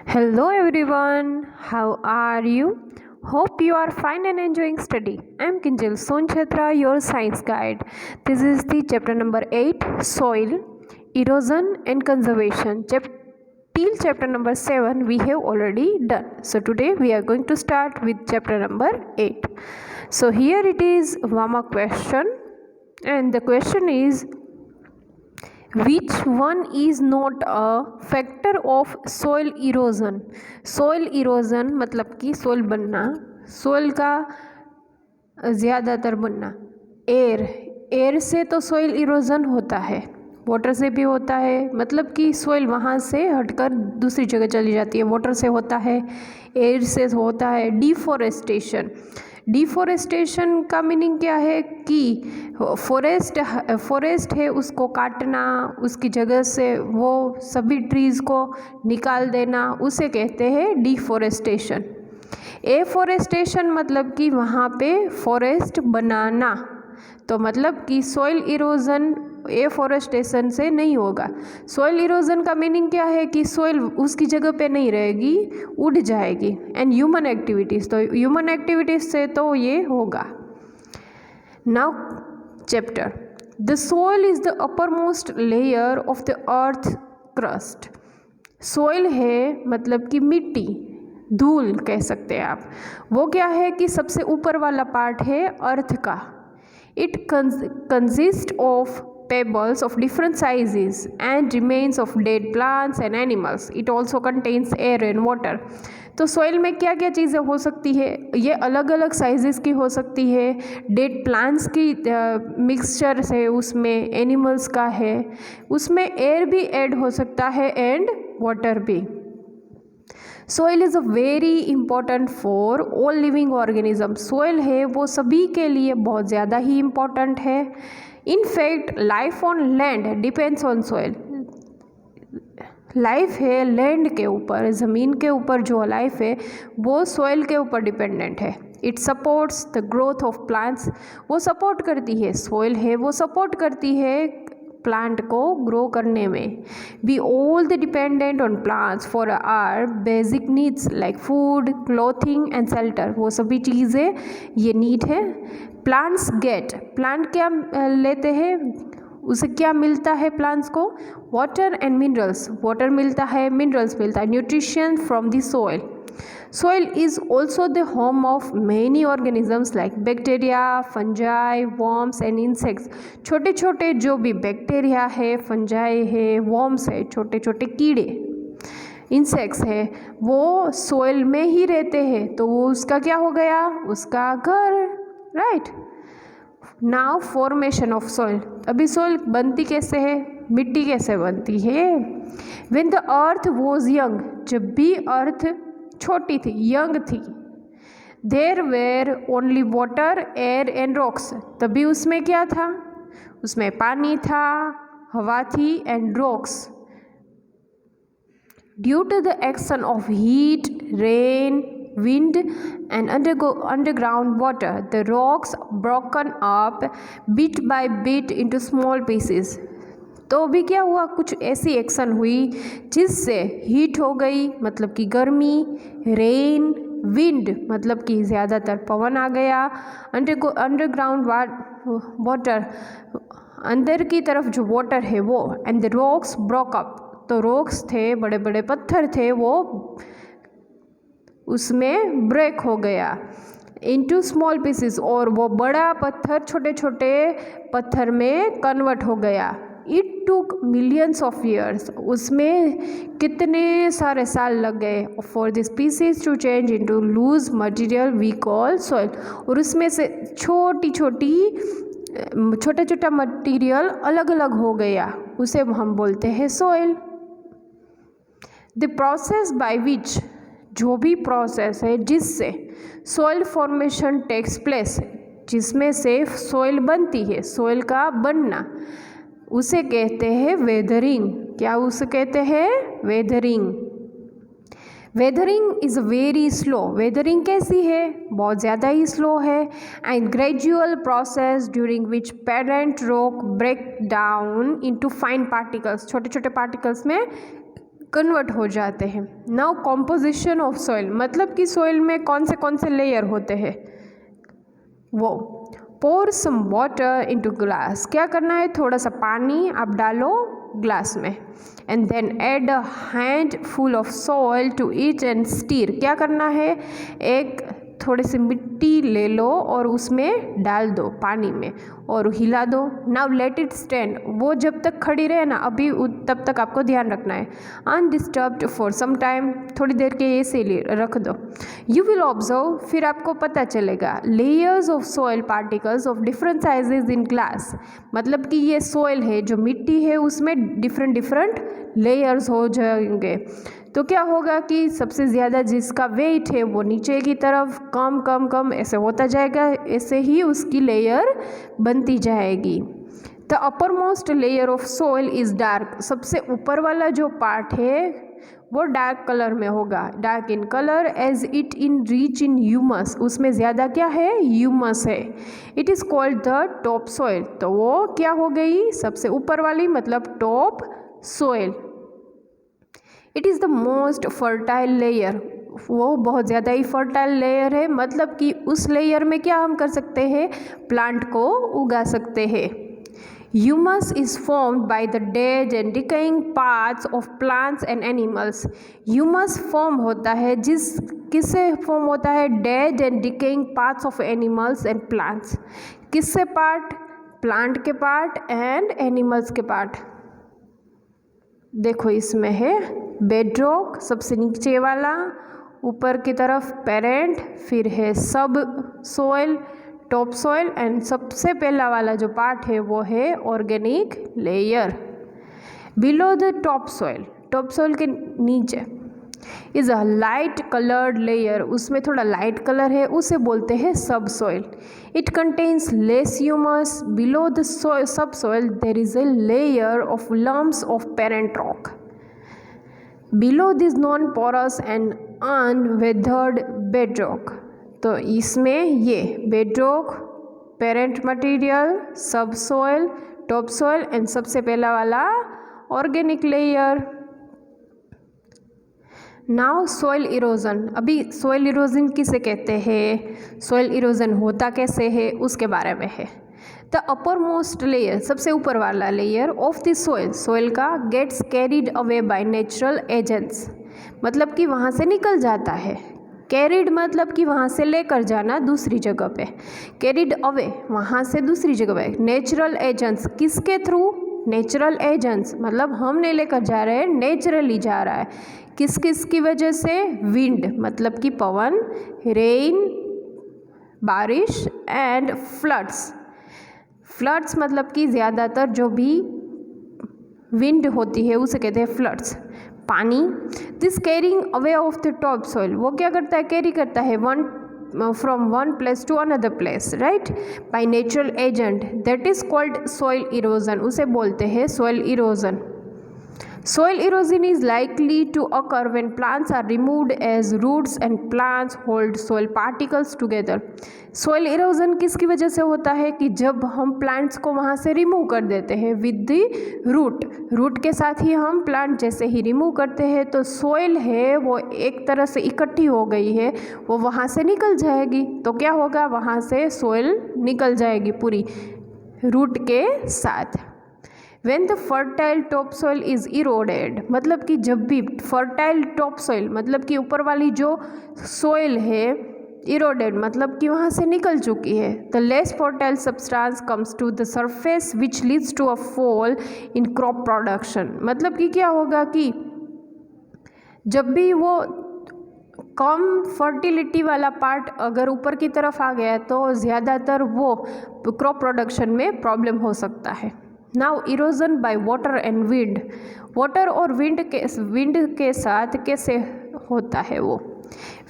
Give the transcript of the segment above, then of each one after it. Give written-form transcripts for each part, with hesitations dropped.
Hello everyone, how are you? Hope you are fine and enjoying study. I am Kinjal Sonchhetra, your science guide. This is the chapter number 8, Soil, Erosion and Conservation. Till chapter number 7 we have already done. So today we are going to start with chapter number 8. So here it is one question, and the question is, which one is not a factor of soil erosion? soil erosion मतलब कि soil बनना, soil का ज़्यादातर बनना। Air से तो soil erosion होता है, वाटर से भी होता है, मतलब कि सोइल वहाँ से हटकर दूसरी जगह चली जाती है। वाटर से होता है, एयर से होता है। डिफोरेस्टेशन का मीनिंग क्या है कि फॉरेस्ट है उसको काटना, उसकी जगह से वो सभी ट्रीज़ को निकाल देना, उसे कहते हैं डिफोरेस्टेशन। एफोरेस्टेशन मतलब कि वहाँ पे फॉरेस्ट बनाना, तो मतलब कि सॉइल इरोजन एफोरेस्टेशन से नहीं होगा। सॉइल इरोजन का मीनिंग क्या है कि सॉइल उसकी जगह पे नहीं रहेगी, उड़ जाएगी। एंड ह्यूमन एक्टिविटीज़, तो ह्यूमन एक्टिविटीज़ से तो ये होगा। Now chapter, the soil is the upper most layer of the earth crust. Soil है मतलब कि मिट्टी, धूल कह सकते हैं आप। वो क्या है कि सबसे ऊपर वाला पार्ट है अर्थ का। It consist of pebbles of different sizes and remains of dead plants and animals. It also contains air and water. तो सॉइल में क्या क्या चीज़ें हो सकती है? ये अलग अलग साइजेस की हो सकती है, डेड प्लांट्स की मिक्सचर है, उसमें एनिमल्स का है, उसमें एयर भी ऐड हो सकता है एंड वाटर भी। Soil is a very important for all living organism. Soil है वो सभी के लिए बहुत ज़्यादा ही इम्पॉर्टेंट है। In fact life on land depends on soil. Life है लैंड के ऊपर, ज़मीन के ऊपर जो लाइफ है वो सोइल के ऊपर डिपेंडेंट है। It supports the growth of plants, वो सपोर्ट करती है, सोइल है वो सपोर्ट करती है प्लांट को ग्रो करने में। We all the dependent on plants for our basic needs like food, clothing and shelter. वो सभी चीज़ें ये नीड है। प्लांट क्या लेते हैं, उसे क्या मिलता है प्लांट्स को? वाटर एंड मिनरल्स, वाटर मिलता है, मिनरल्स मिलता है, nutrition from the soil. Soil is also the home of many organisms like bacteria, fungi, worms and insects. छोटे छोटे जो भी बैक्टीरिया है, फंजाई है, वर्म्स है, छोटे छोटे कीड़े, इंसेक्ट्स है, वो सोइल में ही रहते हैं, तो वो उसका क्या हो गया? उसका घर, right. Now formation of soil. अभी सॉइल बनती कैसे है, मिट्टी कैसे बनती है? When the earth was young, जब भी अर्थ छोटी थी, यंग थी, there were only water, air and rocks. तभी उसमें क्या था? उसमें पानी था, हवा थी and rocks. Due to the action of heat, rain, wind and underground water, the rocks broken up bit by bit into small pieces. तो भी क्या हुआ? कुछ ऐसी एक्शन हुई जिससे हीट हो गई, मतलब कि गर्मी, रेन, विंड मतलब कि ज़्यादातर पवन आ गया, अंडरग्राउंड वाटर, अंदर की तरफ जो वाटर है वो, and the rocks broke up, तो रॉक्स थे, बड़े बड़े पत्थर थे, वो उसमें ब्रेक हो गया इनटू स्मॉल पीसेस, और वो बड़ा पत्थर छोटे छोटे पत्थर में कन्वर्ट हो गया। It took millions of years, उसमें कितने सारे साल लग गए for this pieces to change into loose material we call soil. और उसमें से छोटा छोटा मटेरियल अलग अलग हो गया, उसे हम बोलते हैं soil. The process by which, जो भी प्रोसेस है जिससे सॉइल फॉर्मेशन टेक्स प्लेस, जिसमें से सॉइल बनती है, सॉइल का बनना, उसे कहते हैं वेदरिंग। क्या उसे कहते हैं? Weathering. Weathering is very slow. Weathering कैसी है? बहुत ज़्यादा ही स्लो है। And gradual process during which parent rock break down into fine particles, छोटे छोटे पार्टिकल्स में कन्वर्ट हो जाते हैं। नाउ कॉम्पोजिशन ऑफ सॉइल, मतलब कि सॉइल में कौन से लेयर होते हैं वो। पोर सम वाटर इनटू ग्लास, क्या करना है, थोड़ा सा पानी आप डालो ग्लास में, and then add a handful of soil to it and stir, क्या करना है, एक थोड़ी सी मिट्टी ले लो और उसमें डाल दो पानी में और हिला दो। नाउ लेट इट स्टैंड, वो जब तक खड़ी रहे ना अभी तब तक आपको ध्यान रखना है। अनडिस्टर्ब्ड फॉर सम टाइम, थोड़ी देर के ऐसे रख दो। यू विल ऑब्जर्व, फिर आपको पता चलेगा, layers of soil particles of different sizes in glass, मतलब कि ये सॉइल है जो मिट्टी है उसमें डिफरेंट लेयर्स हो जाएंगे। तो क्या होगा कि सबसे ज़्यादा जिसका वेट है वो नीचे की तरफ कम ऐसे होता जाएगा, ऐसे ही उसकी लेयर बनती जाएगी। The upper most layer of soil is dark, सबसे ऊपर वाला जो पार्ट है वो डार्क कलर में होगा, dark in colour, as it in rich in humus, उसमें ज़्यादा क्या है, ह्यूमस है। It is called the top soil, तो वो क्या हो गई, सबसे ऊपर वाली, मतलब top soil. It is the most fertile layer, वो बहुत ज़्यादा ही फर्टाइल लेयर है, मतलब कि उस लेयर में क्या हम कर सकते हैं, प्लांट को उगा सकते हैं। Humus is formed by the dead and decaying parts of plants and animals, humus form होता है किससे फॉर्म होता है, dead and decaying parts of animals and plants, किससे पार्ट, प्लांट के पार्ट एंड एनिमल्स के पार्ट। देखो इसमें है बेडरॉक सबसे नीचे वाला, ऊपर की तरफ पेरेंट, फिर है सब सॉइल, टॉप सॉइल, एंड सबसे पहला वाला जो पार्ट है वो है organic layer. Below the top soil के नीचे is a light coloured layer, उसमें थोड़ा लाइट कलर है, उसे बोलते हैं subsoil. It contains less humus. Below the subsoil there is a layer of lumps of parent rock. Below this non porous and unweathered bedrock, तो इसमें ये bedrock, parent material, subsoil, top soil and सबसे पहला वाला organic layer. Now soil erosion, अभी soil erosion किसे कहते हैं, सॉइल इरोजन होता कैसे है उसके बारे में है। द अपर मोस्ट लेयर, सबसे ऊपर वाला लेयर ऑफ द सॉइल का gets carried away by natural agents, मतलब कि वहाँ से निकल जाता है। कैरिड मतलब कि वहाँ से लेकर जाना दूसरी जगह पे, कैरिड अवे वहाँ से दूसरी जगह पे। नेचुरल एजेंट्स किसके थ्रू, नेचुरल एजेंट्स मतलब हम नहीं लेकर जा रहे हैं, नेचुरली जा रहा है। किस किस की वजह से, विंड मतलब कि पवन, रेन बारिश, एंड फ्लड्स मतलब कि ज़्यादातर जो भी विंड होती है उसे कहते हैं फ्लड्स, पानी। This carrying away of the top soil, वो क्या करता है, कैरी करता है from one place to another place, right, by natural agent, that is called soil erosion, उसे बोलते हैं soil erosion. Soil erosion is likely to occur when plants are removed as roots and plants hold soil particles together. Soil erosion किसकी वजह से होता है कि जब हम plants को वहाँ से रिमूव कर देते हैं with the root के साथ ही हम plant जैसे ही रिमूव करते हैं तो soil है वो एक तरह से इकट्ठी हो गई है, वो वहाँ से निकल जाएगी। तो क्या होगा, वहाँ से soil निकल जाएगी पूरी root के साथ। When the fertile topsoil is eroded, मतलब कि जब भी fertile topsoil मतलब कि ऊपर वाली जो soil है, eroded मतलब कि वहाँ से निकल चुकी है, the less fertile substance comes to the surface which leads to a fall in crop production, मतलब कि क्या होगा कि जब भी वो कम फर्टिलिटी वाला पार्ट अगर ऊपर की तरफ आ गया तो ज़्यादातर वो क्रॉप प्रोडक्शन में प्रॉब्लम हो सकता है। Now erosion by water and wind, water और विंड के साथ कैसे होता है वो।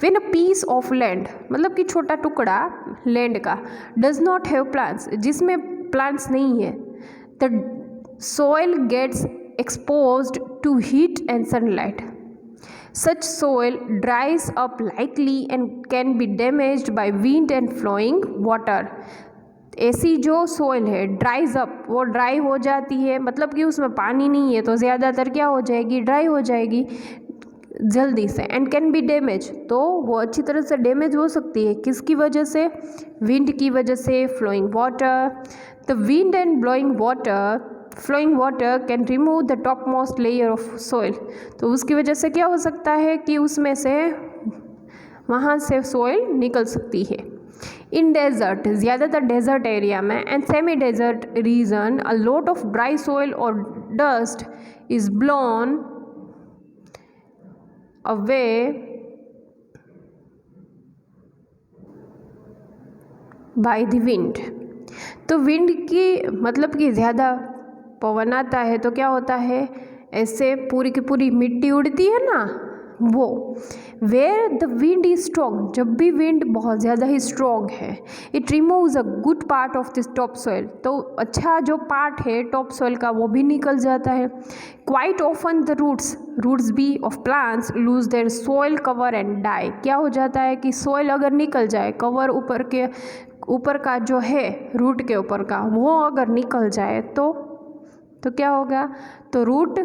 When a piece of land मतलब कि छोटा टुकड़ा लैंड का डज नॉट हैव प्लांट्स, जिसमें प्लांट्स नहीं है, the soil gets exposed to heat and sunlight, such soil dries up likely and can be damaged by wind and flowing water, ऐसी जो सोइल है ड्राइज अप, वो ड्राई हो जाती है, मतलब कि उसमें पानी नहीं है तो ज़्यादातर क्या हो जाएगी, ड्राई हो जाएगी जल्दी से। एंड कैन बी डैमेज, तो वो अच्छी तरह से डैमेज हो सकती है। किसकी वजह से, विंड की वजह से, flowing water. The wind and blowing water, flowing water can remove the topmost layer of soil. तो उसकी वजह से क्या हो सकता है कि उसमें से वहाँ से सॉइल निकल सकती है। इन डेजर्ट, ज़्यादातर डेजर्ट एरिया में and semi desert region, a lot of dry soil और dust is blown away by the wind. तो विंड की मतलब कि ज़्यादा पवन आता है तो क्या होता है, ऐसे पूरी की पूरी मिट्टी उड़ती है ना, वो where the wind is strong, जब भी विंड बहुत ज़्यादा ही स्ट्रॉन्ग है, it removes a good part of this top soil, तो अच्छा जो पार्ट है टॉप सॉइल का वो भी निकल जाता है। क्वाइट ऑफन द रूट्स भी of plants lose their soil cover and die. क्या हो जाता है कि सॉइल अगर निकल जाए, कवर ऊपर का जो है रूट के ऊपर का, वो अगर निकल जाए तो क्या होगा, तो रूट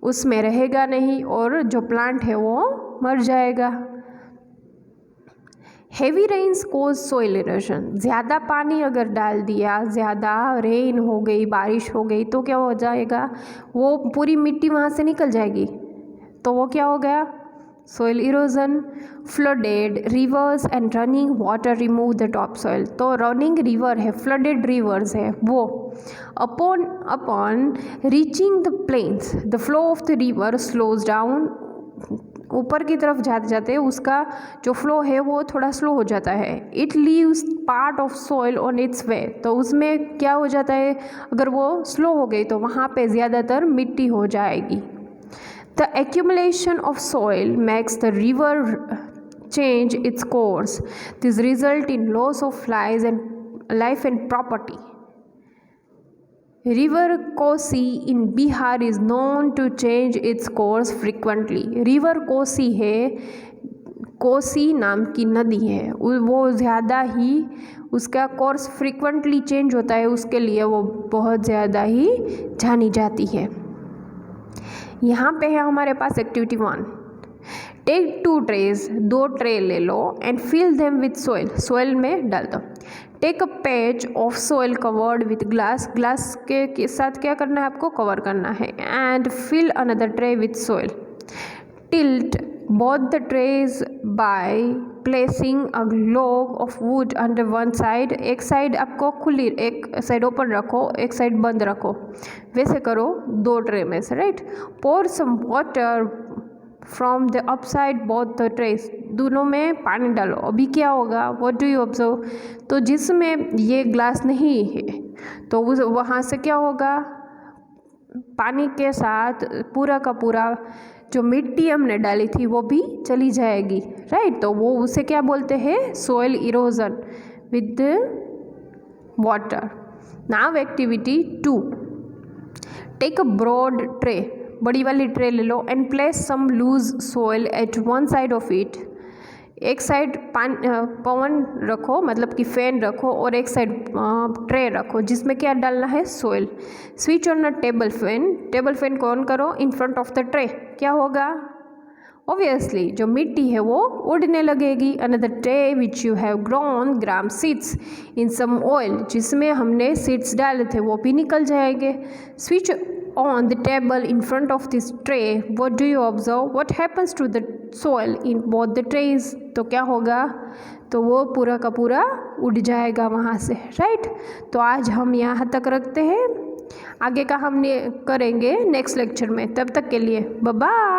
उसमें रहेगा नहीं और जो प्लांट है वो मर जाएगा। हेवी रेन्स कोज सोइल इरोजन, ज़्यादा पानी अगर डाल दिया, ज़्यादा रेन हो गई, बारिश हो गई, तो क्या हो जाएगा, वो पूरी मिट्टी वहाँ से निकल जाएगी, तो वो क्या हो गया, soil erosion. Flooded rivers and running water remove the top soil, तो रनिंग रिवर है, फ्लडेड रिवर्स है वो, upon reaching the plains the flow of the river slows down, ऊपर की तरफ जाते जाते उसका जो फ्लो है वो थोड़ा स्लो हो जाता है। It leaves part of soil on its way, तो उसमें क्या हो जाता है, अगर वो स्लो हो गई तो वहाँ पे ज़्यादातर मिट्टी हो जाएगी। The accumulation of soil makes the river change its course. This result in loss of life and property. River Kosi in Bihar is known to change its course frequently. River Kosi है, कोसी नाम की नदी है, वो ज़्यादा ही उसका course frequently change होता है, उसके लिए वो बहुत ज़्यादा ही जानी जाती है। यहाँ पे है हमारे पास एक्टिविटी 1, टेक 2 ट्रेज, 2 ट्रे ले लो and fill them with soil, soil में डाल दो। Take a patch of soil covered with glass, glass के साथ क्या करना है आपको, कवर करना है, and fill another tray with soil. Tilt both the trays by placing a log of wood under one side, एक साइड आपको खुली, एक साइड ओपन रखो, एक साइड बंद रखो, वैसे करो 2 ट्रे में से, right. pour some water from the upside both the trays, दोनों में पानी डालो। अभी क्या होगा, what do you observe, तो जिसमें ये ग्लास नहीं है तो वहाँ से क्या होगा, पानी के साथ पूरा का पूरा जो मिट्टी हमने डाली थी वो भी चली जाएगी, राइट। तो वो उसे क्या बोलते हैं, soil erosion with water. Now activity 2, take a broad tray, बड़ी वाली ट्रे ले लो and place some loose soil at one side of it, एक साइड पवन रखो, मतलब कि फैन रखो, और एक साइड ट्रे रखो जिसमें क्या डालना है, soil. Switch on a table fan, table fan को ऑन करो in front of the tray, क्या होगा, ऑब्वियसली जो मिट्टी है वो उड़ने लगेगी। Another tray which you have grown gram seeds in some oil, जिसमें हमने सीड्स डाले थे वो भी निकल जाएंगे। Switch on the table in front of this tray, what do you observe, what happens to the soil in both the trays, तो क्या होगा, तो वो पूरा का पूरा उड़ जाएगा वहाँ से, राइट। तो आज हम यहाँ तक रखते हैं, आगे का हम करेंगे नेक्स्ट लेक्चर में, तब तक के लिए बाय बाय।